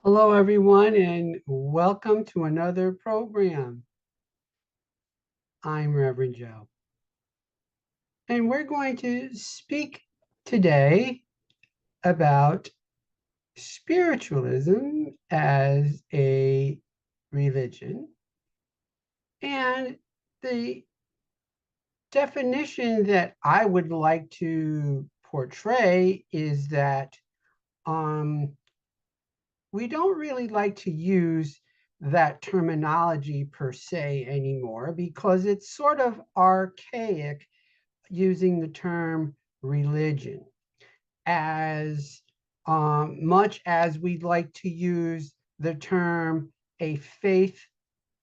Hello, everyone, and welcome to another program. I'm Reverend Joe, and we're going to speak today about spiritualism as a religion. And the definition that I would like to portray is that um, we don't really like to use that terminology per se anymore because it's sort of archaic using the term religion as much as we'd like to use the term a faith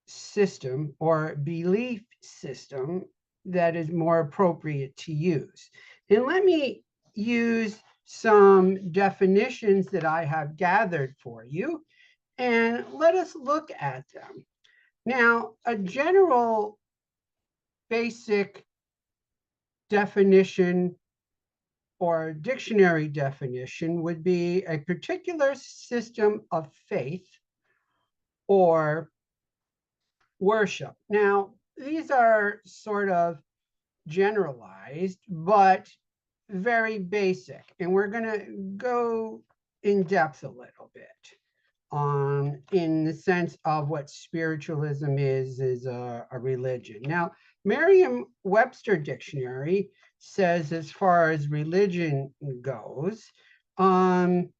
system or belief system that is more appropriate to use. And let me use some definitions that I have gathered for you, and let us look at them. Now, a general basic definition or dictionary definition would be a particular system of faith or worship. Now, these are sort of generalized, but very basic. And we're going to go in depth a little bit in the sense of what spiritualism is a religion. Now, Merriam-Webster Dictionary says, as far as religion goes, that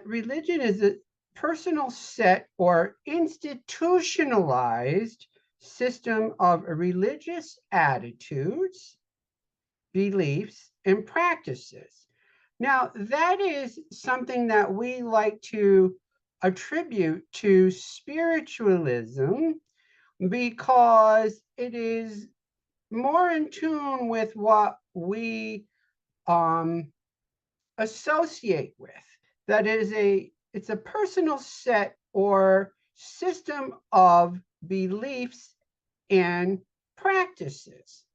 religion is a personal set or institutionalized system of religious attitudes, beliefs, and practices. Now, that is something that we like to attribute to spiritualism because it is more in tune with what we associate with. That is it's a personal set or system of beliefs and practices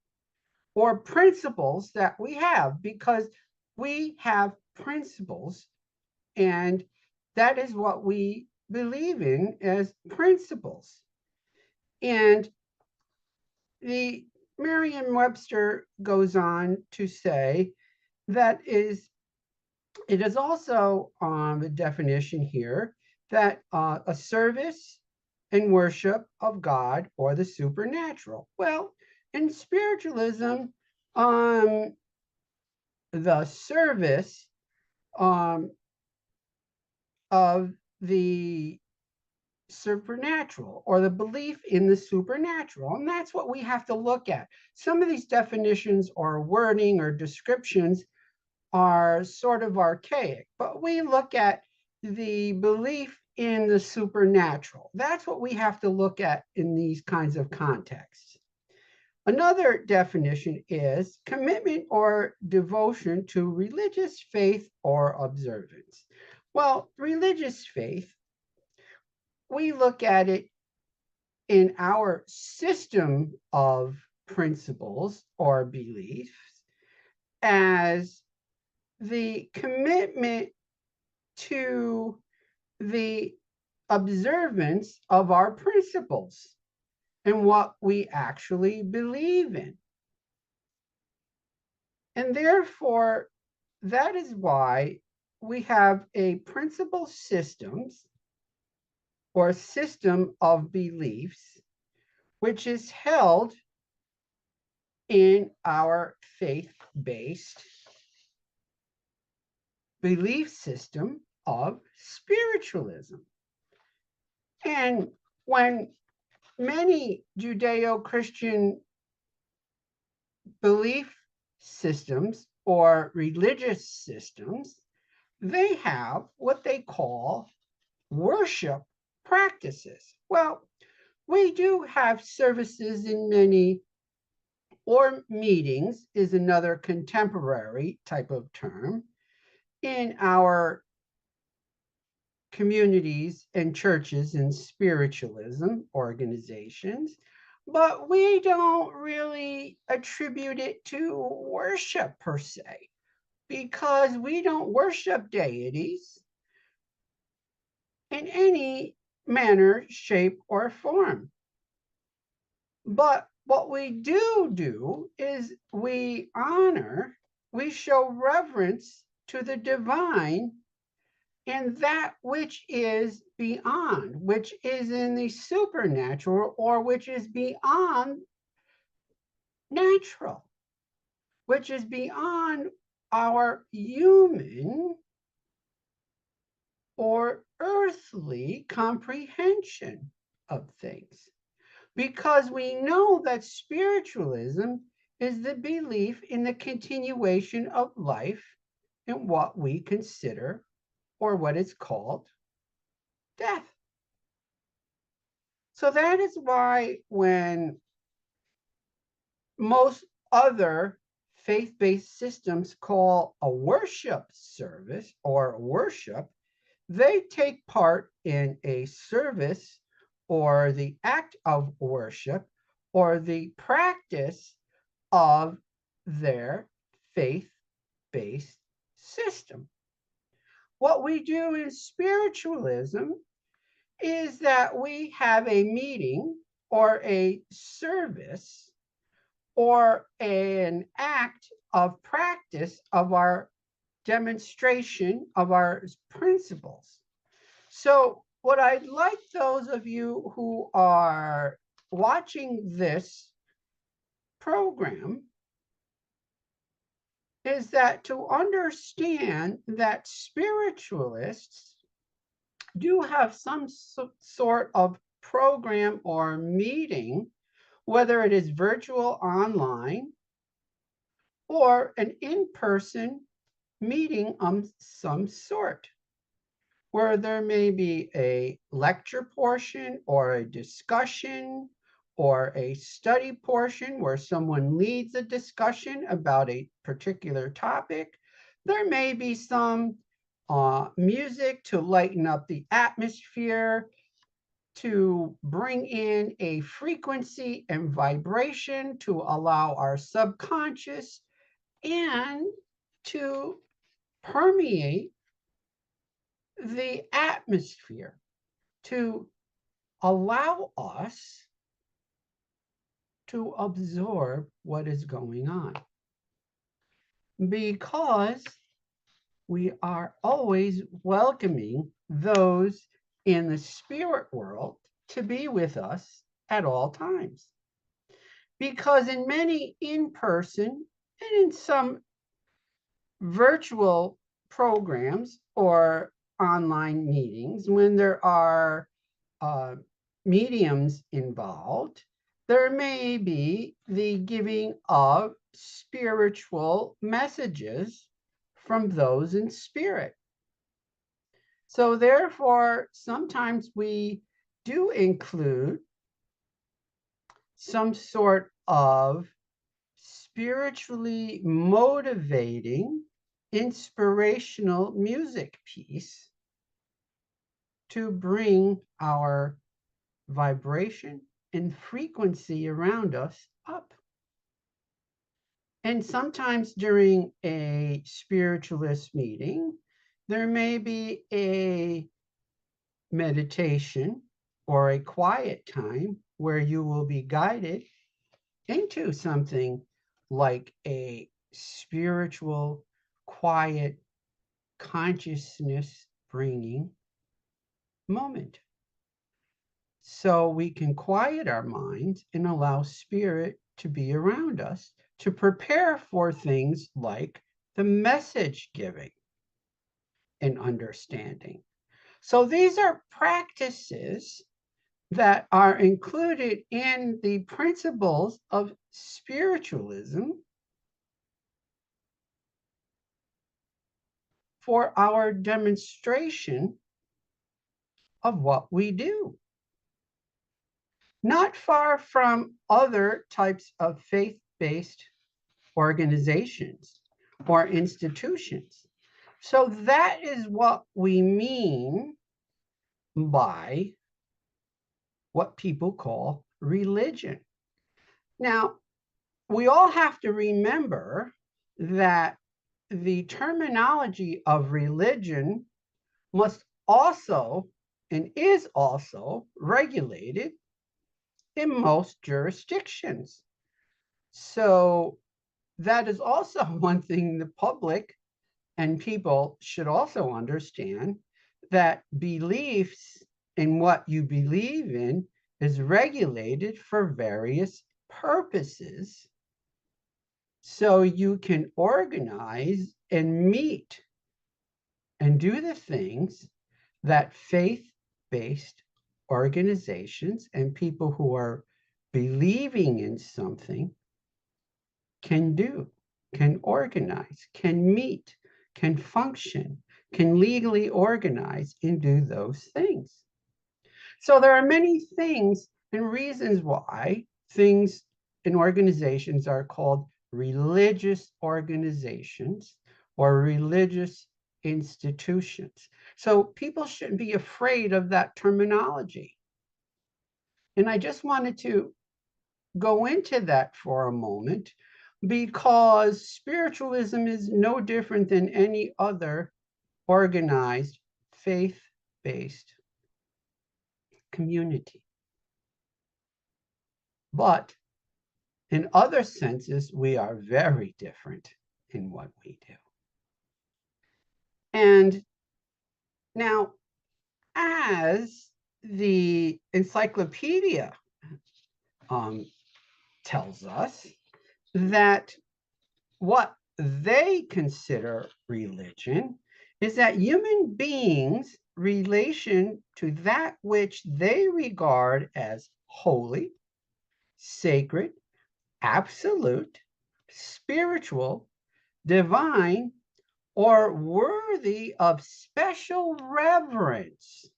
or principles that we have, because we have principles, and that is what we believe in as principles. And the Merriam-Webster goes on to say that it is also the definition here that a service and worship of God or the supernatural. Well, in spiritualism, um, the service um, of the supernatural or the belief in the supernatural. And that's what we have to look at. Some of these definitions or wording or descriptions are sort of archaic, but we look at the belief in the supernatural. That's what we have to look at in these kinds of contexts. Another definition is commitment or devotion to religious faith or observance. Well, religious faith, we look at it in our system of principles or beliefs as the commitment to the observance of our principles and what we actually believe in. And therefore, that is why we have a principle systems or system of beliefs, which is held in our faith-based belief system of spiritualism. And when many Judeo-Christian belief systems or religious systems, they have what they call worship practices. Well, we do have services in many, or meetings is another contemporary type of term, in our communities and churches and spiritualism organizations, but we don't really attribute it to worship per se, because we don't worship deities. in any manner, shape, or form. But what we do is we honor, we show reverence to the divine and that which is beyond, which is in the supernatural, or which is beyond natural, which is beyond our human or earthly comprehension of things. Because we know that spiritualism is the belief in the continuation of life in what we consider, or what is called, death. So that is why when most other faith-based systems call a worship service or worship, they take part in a service or the act of worship or the practice of their faith-based system. What we do in spiritualism is that we have a meeting or a service or an act of practice of our demonstration of our principles. So what I'd like those of you who are watching this program is that to understand that spiritualists do have some sort of program or meeting, whether it is virtual, online, or an in-person meeting of some sort, where there may be a lecture portion or a discussion or a study portion where someone leads a discussion about a particular topic. There may be some music to lighten up the atmosphere, to bring in a frequency and vibration to allow our subconscious and to permeate the atmosphere, to allow us to absorb what is going on. Because we are always welcoming those in the spirit world to be with us at all times. Because in many in-person and in some virtual programs or online meetings, when there are mediums involved, there may be the giving of spiritual messages from those in spirit. So therefore, sometimes we do include some sort of spiritually motivating, inspirational music piece to bring our vibration and frequency around us up. And sometimes during a spiritualist meeting, there may be a meditation or a quiet time where you will be guided into something like a spiritual, quiet, consciousness bringing moment. So we can quiet our minds and allow spirit to be around us to prepare for things like the message giving and understanding. So these are practices that are included in the principles of spiritualism for our demonstration of what we do. Not far from other types of faith-based organizations or institutions. So that is what we mean by what people call religion. Now, we all have to remember that the terminology of religion must also and is also regulated in most jurisdictions. So that is also one thing the public and people should also understand, that beliefs in what you believe in is regulated for various purposes. So you can organize and meet and do the things that faith-based organizations and people who are believing in something can do, can organize, can meet, can function, can legally organize and do those things. So there are many things and reasons why things and organizations are called religious organizations or religious institutions. So people shouldn't be afraid of that terminology. And I just wanted to go into that for a moment, because spiritualism is no different than any other organized faith-based community. But in other senses, we are very different in what we do. And now, as the encyclopedia tells us, that what they consider religion is that human beings' relation to that which they regard as holy, sacred, absolute, spiritual, divine, or worthy of special reverence.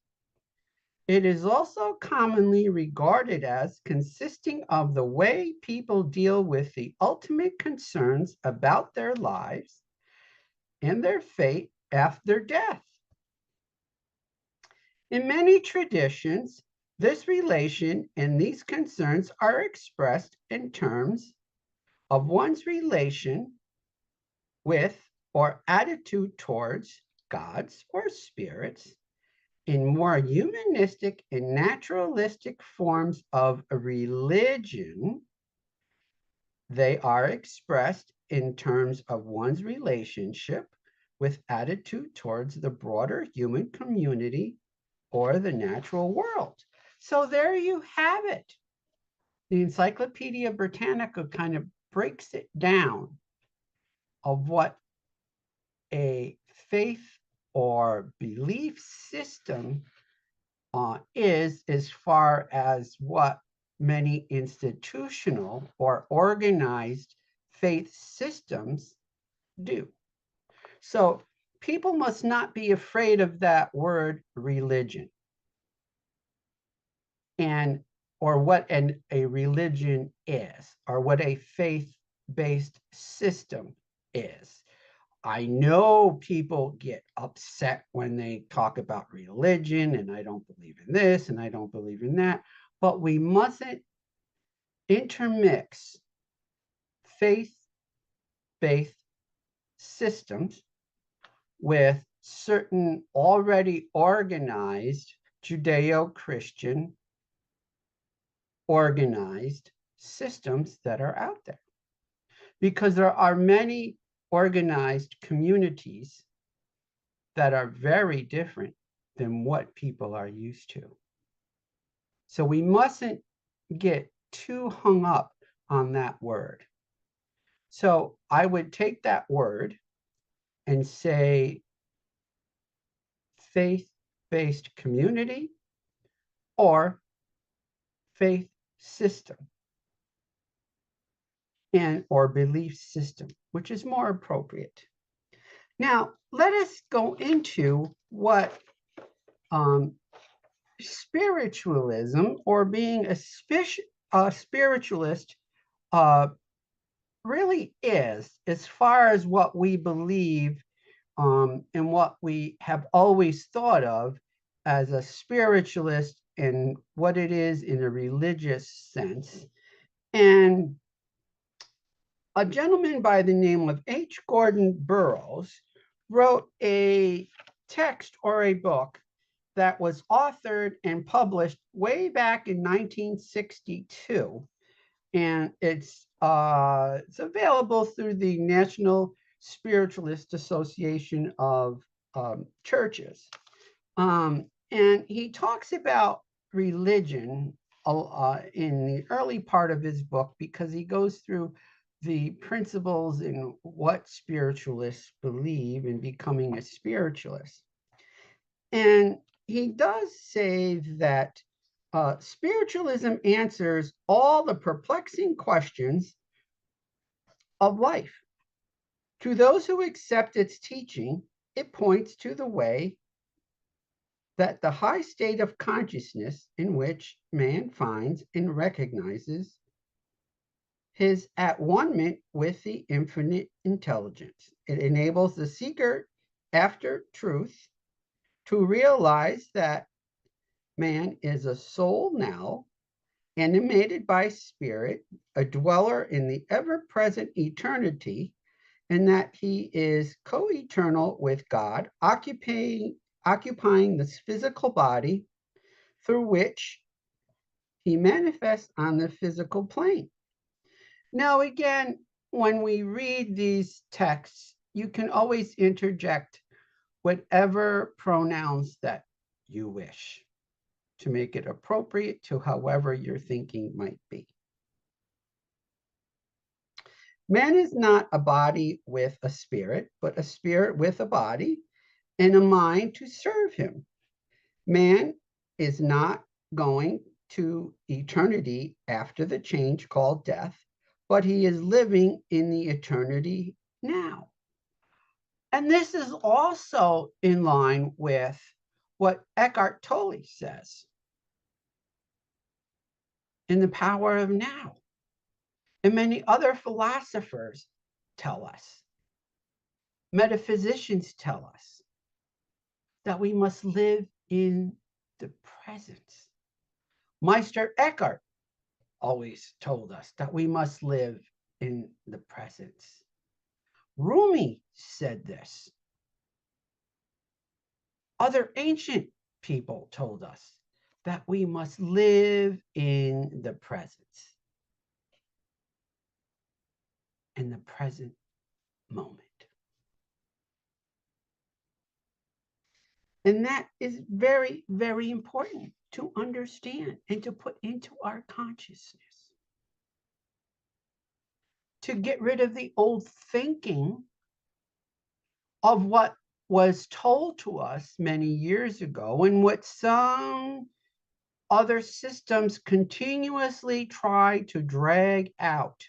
It is also commonly regarded as consisting of the way people deal with the ultimate concerns about their lives and their fate after death. In many traditions, this relation and these concerns are expressed in terms of one's relation with or attitude towards gods or spirits. In more humanistic and naturalistic forms of a religion, they are expressed in terms of one's relationship with attitude towards the broader human community or the natural world. So there you have it. The Encyclopedia Britannica kind of breaks it down of what a faith or belief system is, as far as what many institutional or organized faith systems do. So people must not be afraid of that word religion, and or what a religion is, or what a faith-based system is. I know people get upset when they talk about religion, and I don't believe in this and I don't believe in that, but we mustn't intermix faith-based systems with certain already organized Judeo-Christian organized systems that are out there. Because there are many organized communities that are very different than what people are used to. So we mustn't get too hung up on that word. So I would take that word and say faith-based community or faith system and or belief system, which is more appropriate. Now, let us go into what spiritualism, or being a spiritualist, really is, as far as what we believe and what we have always thought of as a spiritualist, and what it is in a religious sense. And a gentleman by the name of H. Gordon Burroughs wrote a text or a book that was authored and published way back in 1962, and it's available through the National Spiritualist Association of Churches. And he talks about religion in the early part of his book because he goes through the principles in what spiritualists believe in becoming a spiritualist. And he does say that spiritualism answers all the perplexing questions of life. To those who accept its teaching, it points to the way that the high state of consciousness in which man finds and recognizes his at one-ment with the infinite intelligence. It enables the seeker after truth to realize that man is a soul now, animated by spirit, a dweller in the ever-present eternity, and that he is co-eternal with God, occupying this physical body through which he manifests on the physical plane. Now, again, when we read these texts, you can always interject whatever pronouns that you wish to make it appropriate to however your thinking might be. Man is not a body with a spirit, but a spirit with a body and a mind to serve him. Man is not going to eternity after the change called death, but he is living in the eternity now. And this is also in line with what Eckhart Tolle says in The Power of Now. And many other philosophers tell us, metaphysicians tell us, that we must live in the present. Meister Eckhart always told us that we must live in the present. Rumi said this. Other ancient people told us that we must live in the present, in the present moment. And that is very, very important to understand and to put into our consciousness. To get rid of the old thinking of what was told to us many years ago and what some other systems continuously try to drag out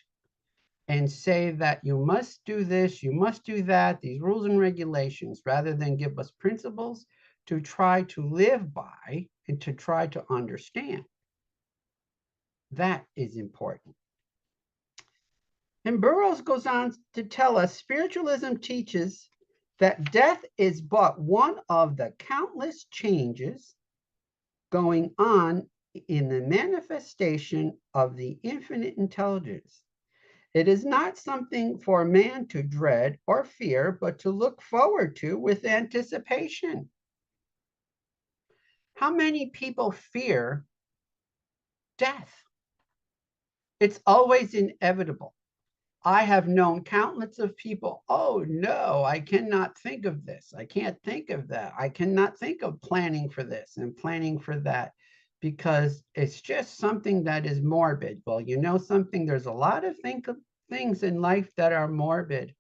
and say that you must do this, you must do that, these rules and regulations, rather than give us principles to try to live by and to try to understand. That is important. And Burroughs goes on to tell us spiritualism teaches that death is but one of the countless changes going on in the manifestation of the infinite intelligence. It is not something for man to dread or fear, but to look forward to with anticipation. How many people fear death? It's always inevitable. I have known countless of people, oh no, I cannot think of this. I can't think of that. I cannot think of planning for this and planning for that because it's just something that is morbid. Well, you know something, there's a lot of things in life that are morbid.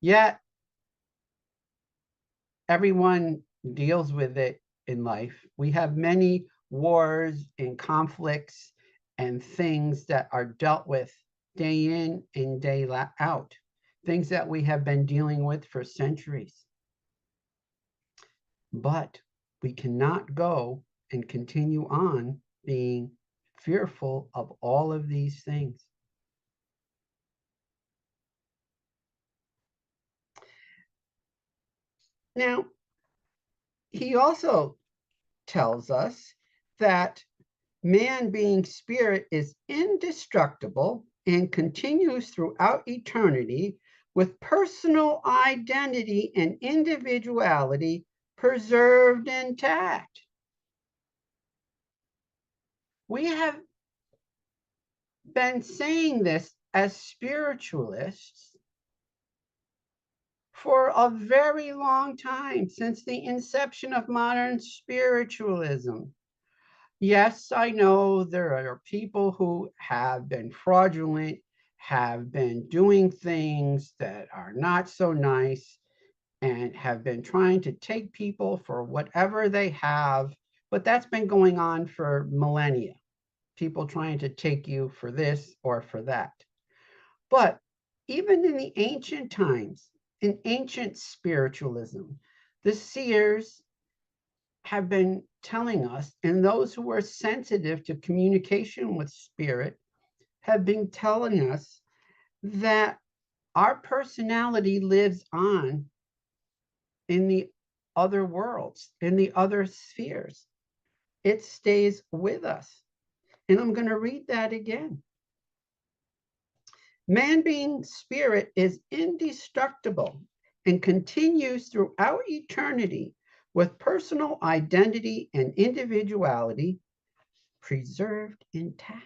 Yet everyone deals with it in life. We have many wars and conflicts and things that are dealt with day in and day out, things that we have been dealing with for centuries. But we cannot go and continue on being fearful of all of these things. Now, he also tells us that man being spirit is indestructible and continues throughout eternity with personal identity and individuality preserved intact. We have been saying this as spiritualists for a very long time, since the inception of modern spiritualism. Yes, I know there are people who have been fraudulent, have been doing things that are not so nice, and have been trying to take people for whatever they have, but that's been going on for millennia. People trying to take you for this or for that. But even in the ancient times, in ancient spiritualism, the seers have been telling us, and those who are sensitive to communication with spirit have been telling us that our personality lives on in the other worlds, in the other spheres. It stays with us. And I'm going to read that again. Man being spirit is indestructible and continues throughout eternity with personal identity and individuality preserved intact.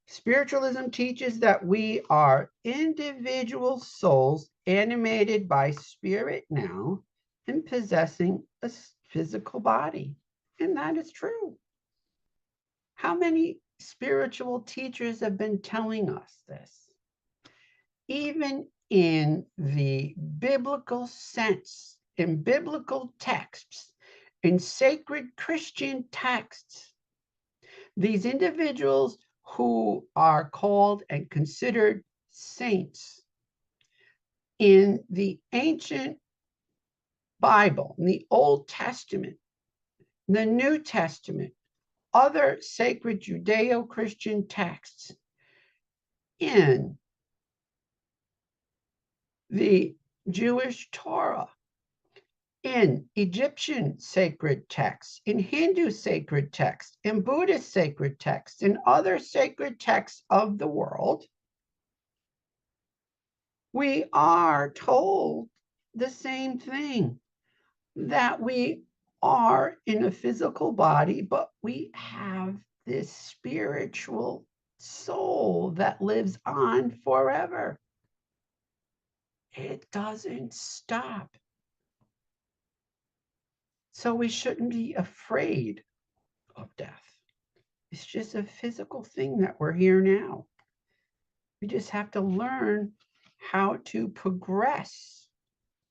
Spiritualism teaches that we are individual souls animated by spirit now and possessing a physical body. And that is true. How many spiritual teachers have been telling us this? Even in the biblical sense, in biblical texts, in sacred Christian texts, these individuals who are called and considered saints in the ancient Bible, in the Old Testament, the New Testament, other sacred Judeo-Christian texts, in the Jewish Torah, in Egyptian sacred texts, in Hindu sacred texts, in Buddhist sacred texts, in other sacred texts of the world, we are told the same thing, that we are in a physical body, but we have this spiritual soul that lives on forever. It doesn't stop. So we shouldn't be afraid of death. It's just a physical thing that we're here now. We just have to learn how to progress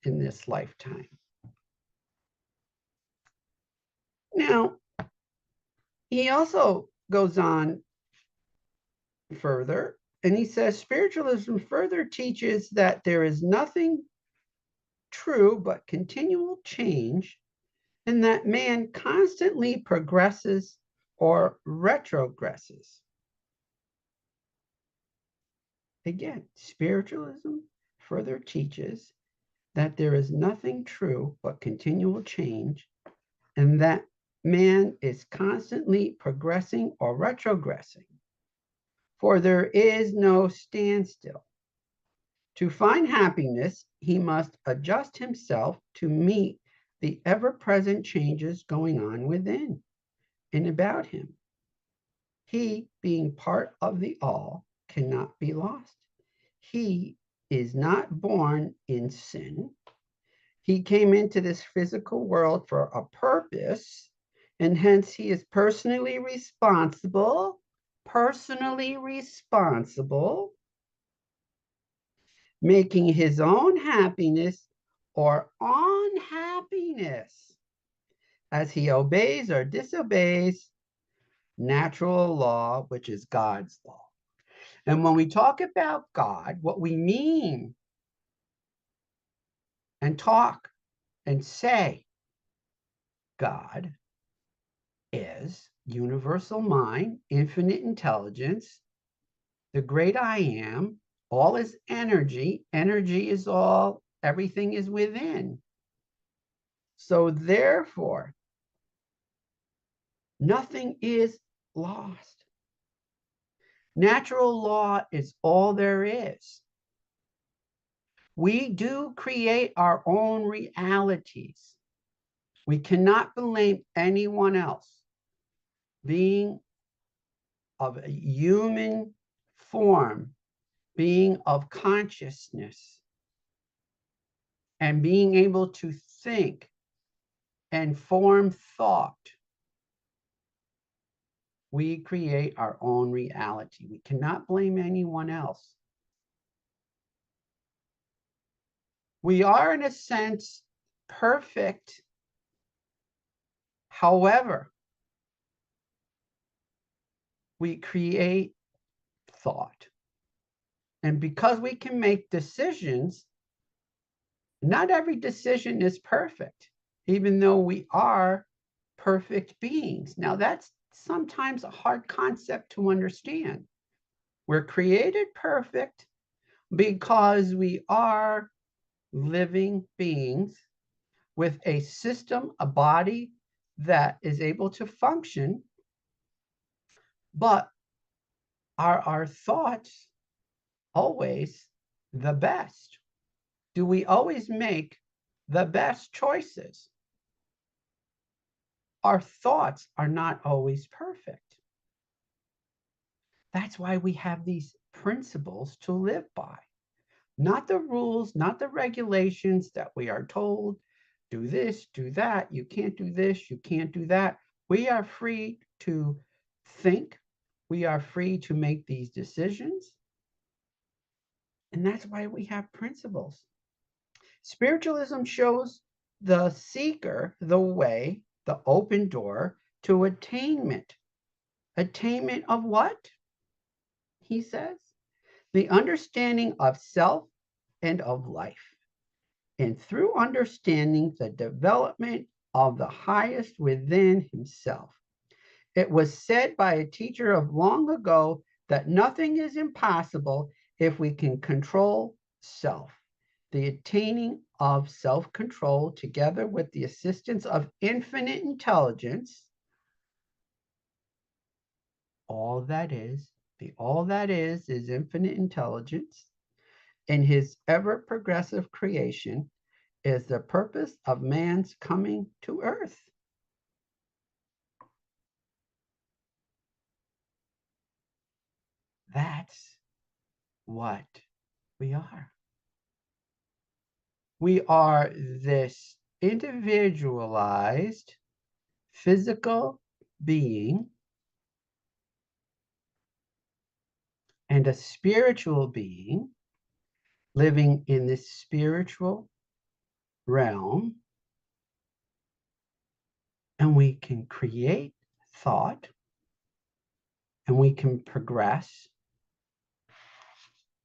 in this lifetime. Now, he also goes on further, and he says spiritualism further teaches that there is nothing true but continual change, and that man constantly progresses or retrogresses. Again, spiritualism further teaches that there is nothing true but continual change, and that man is constantly progressing or retrogressing, for there is no standstill. To find happiness, he must adjust himself to meet the ever-present changes going on within and about him. He, being part of the all, cannot be lost. He is not born in sin. He came into this physical world for a purpose, and hence he is personally responsible, making his own happiness or unhappiness as he obeys or disobeys natural law, which is God's law. And when we talk about God, what we mean and talk and say God is universal mind, infinite intelligence, the great I am. All is energy. Energy is all, everything is within. So therefore, nothing is lost. Natural law is all there is. We do create our own realities. We cannot blame anyone else. Being of a human form, being of consciousness, and being able to think and form thought, we create our own reality. We cannot blame anyone else. We are, in a sense, perfect. However, we create thought. And because we can make decisions, not every decision is perfect, even though we are perfect beings. Now, that's sometimes a hard concept to understand. We're created perfect because we are living beings with a system, a body that is able to function, but are our thoughts always the best? Do we always make the best choices? Our thoughts are not always perfect. That's why we have these principles to live by. Not the rules, not the regulations that we are told, do this, do that, you can't do this, you can't do that. We are free to think. We are free to make these decisions. And that's why we have principles. Spiritualism shows the seeker the way, the open door to attainment. Attainment of what? He says, the understanding of self and of life. And through understanding the development of the highest within himself. It was said by a teacher of long ago that nothing is impossible if we can control self. The attaining of self-control, together with the assistance of infinite intelligence, all that is infinite intelligence, in his ever-progressive creation, is the purpose of man's coming to earth. That's what we are. We are this individualized physical being and a spiritual being living in this spiritual realm, and we can create thought and we can progress,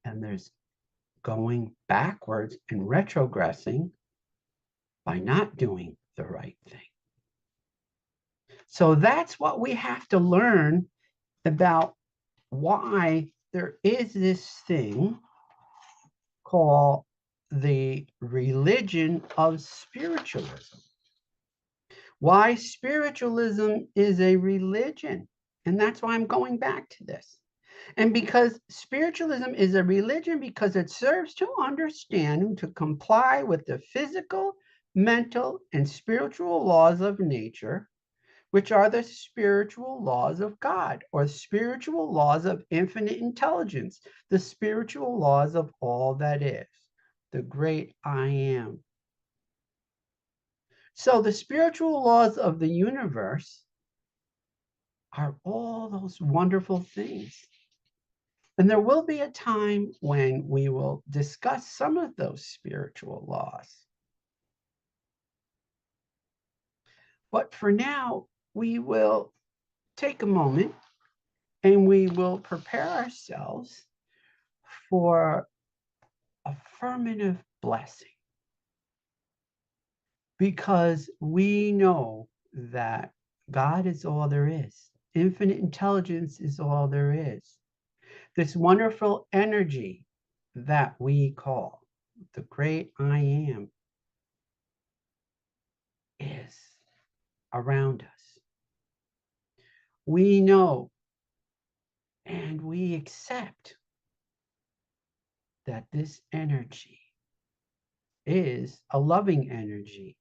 and there's going backwards and retrogressing by not doing the right thing. So that's what we have to learn about why there is this thing called the religion of spiritualism. Why spiritualism is a religion. And that's why I'm going back to this. And because spiritualism is a religion because it serves to understand and to comply with the physical, mental, and spiritual laws of nature, which are the spiritual laws of God, or spiritual laws of infinite intelligence, the spiritual laws of all that is, the great I am. So the spiritual laws of the universe are all those wonderful things. And there will be a time when we will discuss some of those spiritual laws. But for now, we will take a moment and we will prepare ourselves for affirmative blessing, because we know that God is all there is. Infinite intelligence is all there is. This wonderful energy that we call the great I am is around us. We know and we accept that this energy is a loving energy.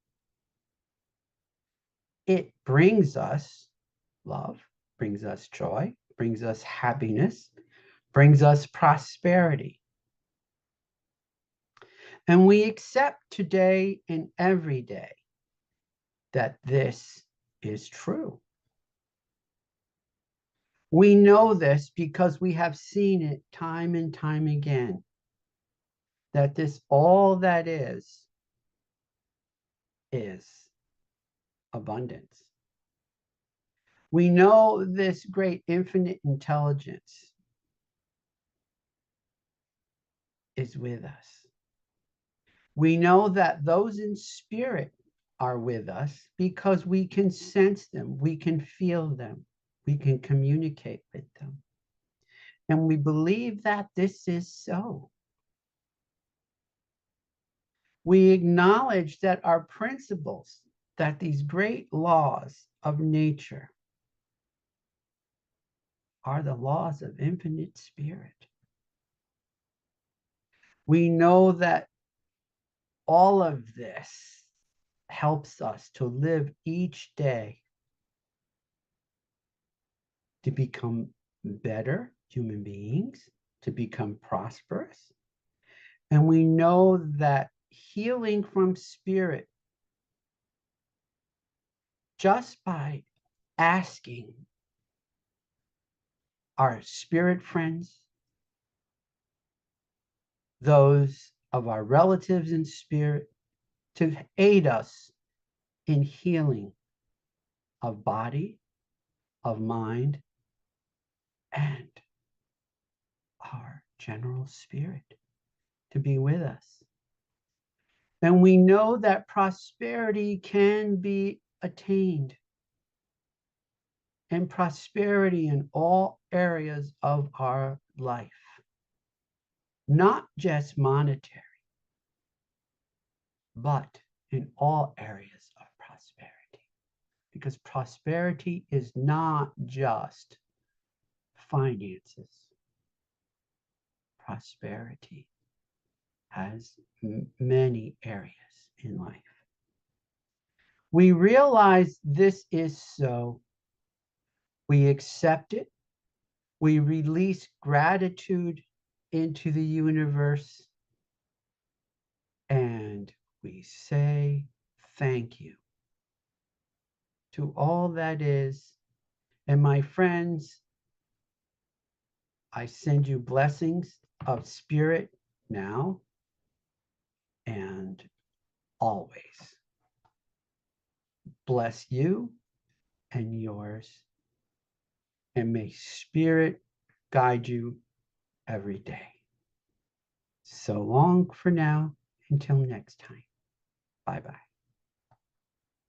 It brings us love, brings us joy, brings us happiness, brings us prosperity. And we accept today and every day that this is true. We know this because we have seen it time and time again, that this all that is abundance. We know this great infinite intelligence is with us. We know that those in spirit are with us because we can sense them, we can feel them, we can communicate with them. And we believe that this is so. We acknowledge that our principles, that these great laws of nature are the laws of infinite spirit. We know that all of this helps us to live each day to become better human beings, to become prosperous. And we know that healing from spirit, just by asking our spirit friends, those of our relatives in spirit, to aid us in healing of body, of mind, and our general spirit to be with us. And we know that prosperity can be attained, and prosperity in all areas of our life, not just monetary, but in all areas of prosperity. Because prosperity is not just finances. Prosperity has many areas in life. We realize this is so. We accept it. We release gratitude into the universe. And we say thank you to all that is. And my friends, I send you blessings of spirit now and always. Bless you and yours. And may spirit guide you every day. So long for now. Until next time. Bye-bye.